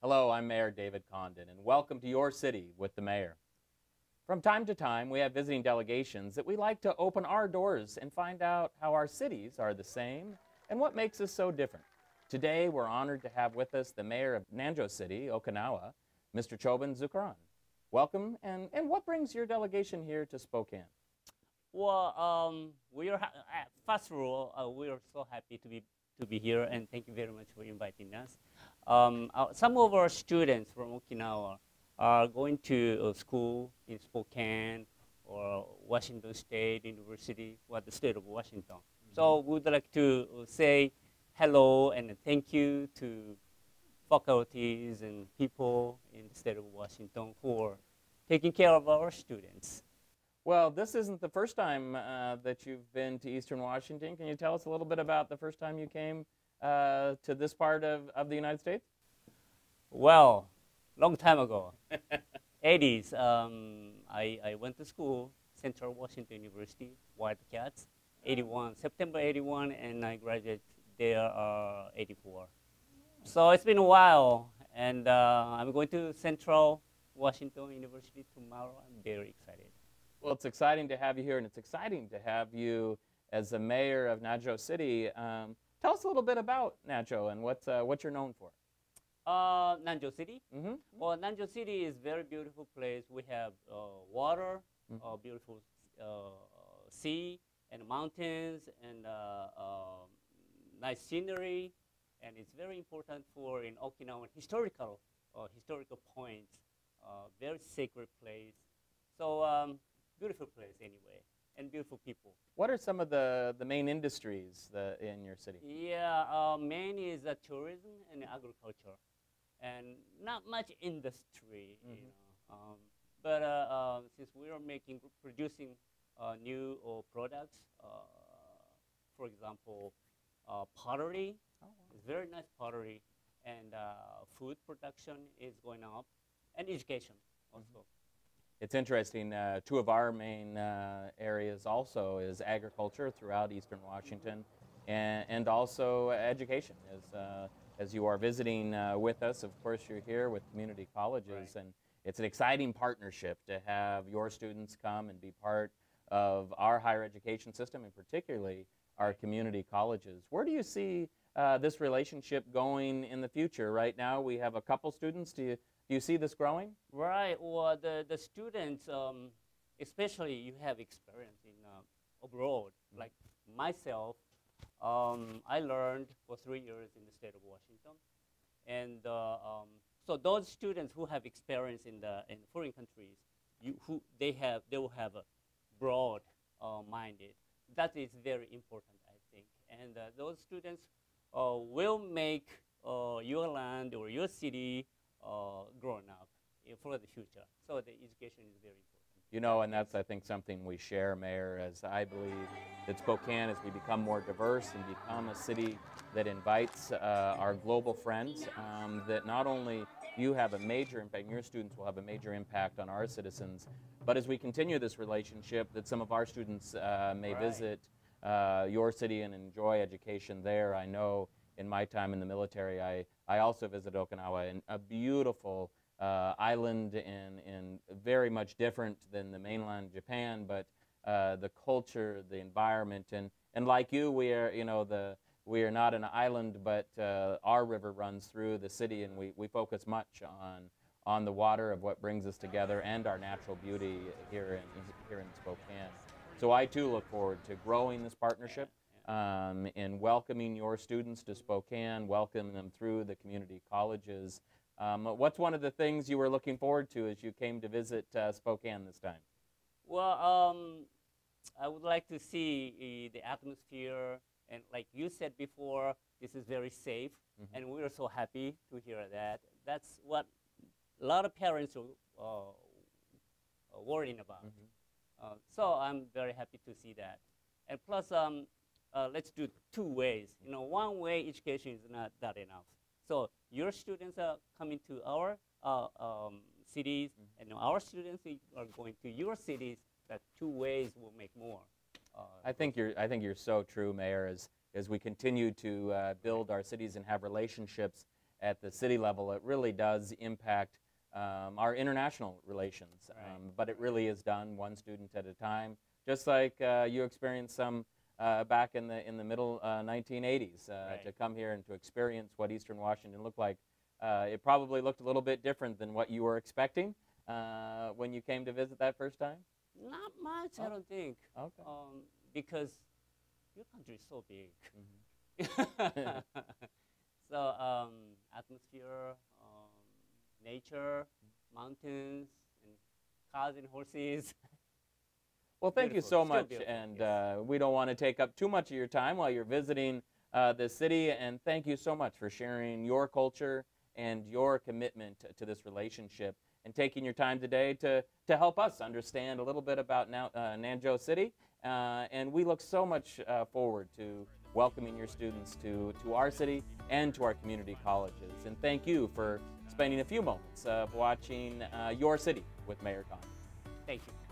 Hello, I'm Mayor David Condon, and welcome to your city with the mayor. From time to time, we have visiting delegations that we like to open our doors and find out how our cities are the same and what makes us so different. Today, we're honored to have with us the mayor of Nanjo City, Okinawa, Mr. Chobun Zukeran. Welcome, and what brings your delegation here to Spokane? Well, first of all, we are so happy to be here, and thank you very much for inviting us. Some of our students from Okinawa are going to school in Spokane or Washington State University, or the state of Washington. So we would like to say hello and thank you to faculties and people in the state of Washington for taking care of our students. Well, this isn't the first time that you've been to Eastern Washington. Can you tell us a little bit about the first time you came to this part of the United States? Well, long time ago, 80s, I went to school, Central Washington University, Wildcats, 81, September 81, and I graduated there 84. So it's been a while, and I'm going to Central Washington University tomorrow. I'm very excited. Well, it's exciting to have you here, and it's exciting to have you as the mayor of Nanjo City. Tell us a little bit about Nanjo and what you're known for. Nanjo City? Mm-hmm. Well, Nanjo City is a very beautiful place. We have water, beautiful sea and mountains and nice scenery, and it's very important for in Okinawan historical points, very sacred place. So beautiful place anyway, and beautiful people. What are some of the main industries in your city? Yeah, main is tourism and agriculture, and not much industry, you know. But since we are producing new products, for example, pottery, it's very nice pottery, and food production is going up, and education also. It's interesting, two of our main areas also is agriculture throughout Eastern Washington and also education. As you are visiting with us, of course you're here with community colleges, and it's an exciting partnership to have your students come and be part of our higher education system, and particularly our community colleges. Where do you see this relationship going in the future? Right now we have a couple students. Do you see this growing? Right. Well, the students, especially you have experience in abroad. Like myself, I learned for 3 years in the state of Washington, and so those students who have experience in foreign countries, they will have a broad minded. That is very important, I think, and those students will make your land or your city grown up for the future. So the education is very important. You know, and that's, I think, something we share, Mayor, as I believe that Spokane, as we become more diverse and become a city that invites our global friends, that not only you have a major impact, and your students will have a major impact on our citizens, but as we continue this relationship, that some of our students may visit your city and enjoy education there. I know in my time in the military, I also visited Okinawa, and a beautiful island and very much different than the mainland Japan, but the culture, the environment, and like you, we are not an island, but our river runs through the city, and we focus much on the water of what brings us together and our natural beauty here in Spokane. So I too look forward to growing this partnership. In welcoming your students to Spokane, welcoming them through the community colleges. What's one of the things you were looking forward to as you came to visit Spokane this time? Well, I would like to see the atmosphere, and like you said before, this is very safe, and we are so happy to hear that. That's what a lot of parents are worrying about. So I'm very happy to see that. And plus, let's do two ways. You know, one way education is not that enough. So your students are coming to our cities, and our students are going to your cities. That two ways will make more. I think you're so true, Mayor. As we continue to build our cities and have relationships at the city level, it really does impact our international relations. Right. But it really is done one student at a time, just like you experienced some back in the middle 1980s Right. to come here and to experience what Eastern Washington looked like. It probably looked a little bit different than what you were expecting when you came to visit that first time? Not much, I don't think. Okay. Because your country is so big. Mhm. So atmosphere, nature, mountains, and cars and horses. Well, thank you Beautiful. so Still much, beautiful, and yes. we don't want to take up too much of your time while you're visiting the city, and thank you so much for sharing your culture and your commitment to this relationship and taking your time today to help us understand a little bit about Nanzhou City, and we look so much forward to welcoming your students to our city and to our community colleges, and thank you for spending a few moments of watching Your City with Mayor Khan. Thank you.